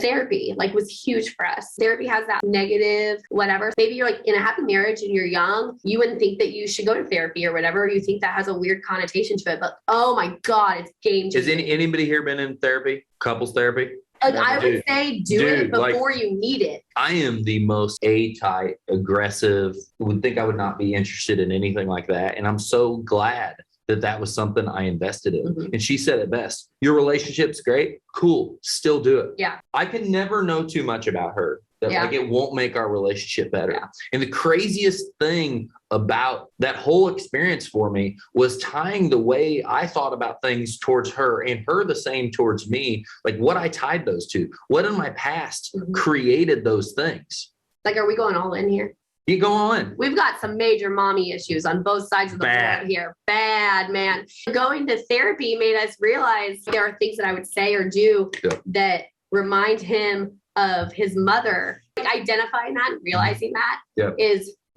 therapy like was huge for us. Therapy has that negative, whatever. Maybe you're like in a happy marriage and you're young. You wouldn't think that you should go to therapy or whatever. You think that has a weird connotation to it, but oh my God, it's game changing. Has anybody here been in therapy? Couples therapy? Like, I would say do it before you need it. I am the most A-type, aggressive, would think I would not be interested in anything like that. And I'm so glad that that was something I invested in. Mm-hmm. And she said it best. Your relationship's great. Cool. Still do it. Yeah. I can never know too much about her. That like it won't make our relationship better. Yeah. And the craziest thing about that whole experience for me was tying the way I thought about things towards her and her the same towards me, like what I tied those to. What in my past created those things? Like, are we going all in here? You go on. We've got some major mommy issues on both sides of the world here. Bad, man. Going to therapy made us realize there are things that I would say or do that remind him of his mother. Like identifying that and realizing that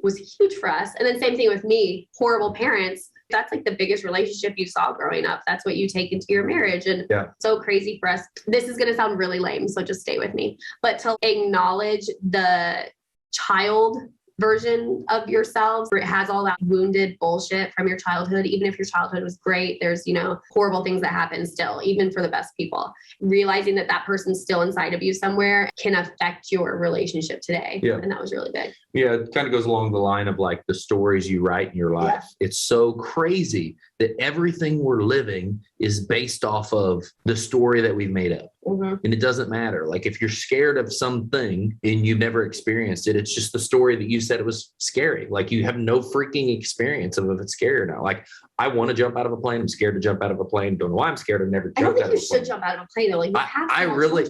was huge for us. And then same thing with me, horrible parents. That's like the biggest relationship you saw growing up. That's what you take into your marriage. And so crazy for us. This is going to sound really lame, so just stay with me. But to acknowledge the child version of yourselves where it has all that wounded bullshit from your childhood. Even if your childhood was great, there's, you know, horrible things that happen still, even for the best people. Realizing that that person's still inside of you somewhere can affect your relationship today. Yeah. And that was really big. Yeah. It kind of goes along the line of like the stories you write in your life. Yeah. It's so crazy that everything we're living is based off of the story that we've made up. Mm-hmm. And it doesn't matter. Like if you're scared of something and you've never experienced it, it's just the story that you said it was scary. Like you have no freaking experience of if it's scary or not. Like I want to jump out of a plane. I'm scared to jump out of a plane. Don't know why I'm scared. I've never jumped out of a plane. I don't think you should jump out of a plane though. Like I really,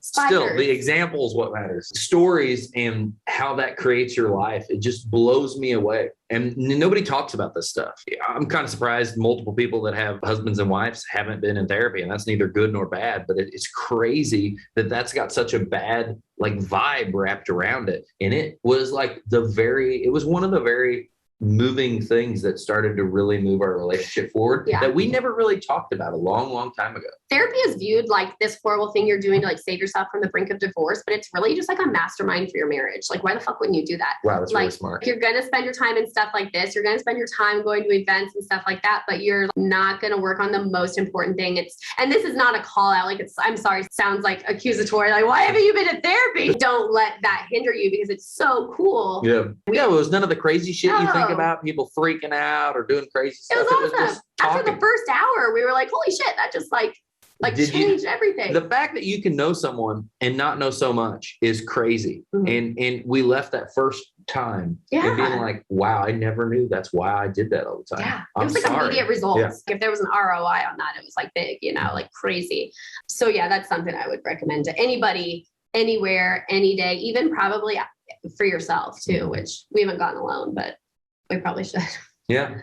still the example is what matters. Stories and how that creates your life. It just blows me away. And nobody talks about this stuff. I'm kind of surprised multiple people that have husbands and wives haven't been in therapy, and that's neither good nor bad, but it's crazy that that's got such a bad like vibe wrapped around it. And it was like it was one of the very moving things that started to really move our relationship forward that we never really talked about a long, long time ago. Therapy is viewed like this horrible thing you're doing to like save yourself from the brink of divorce, but it's really just like a mastermind for your marriage. Like, why the fuck wouldn't you do that? Wow, that's really smart. You're going to spend your time in stuff like this. You're going to spend your time going to events and stuff like that, but you're not going to work on the most important thing. And this is not a call out. Like I'm sorry, it sounds like accusatory. Like, why haven't you been in therapy? Don't let that hinder you because it's so cool. Yeah. It was none of the crazy shit you think about, people freaking out or doing crazy stuff. It was awesome. After the first hour, we were like, holy shit, that just like changed everything. The fact that you can know someone and not know so much is crazy. Mm-hmm. And we left that first time and being like, wow, I never knew that's why I did that all the time. Yeah. It was like immediate results. Yeah. If there was an ROI on that, it was like big, you know, like crazy. So yeah, that's something I would recommend to anybody, anywhere, any day, even probably for yourself too, which we haven't gotten alone, but we probably should. Yeah.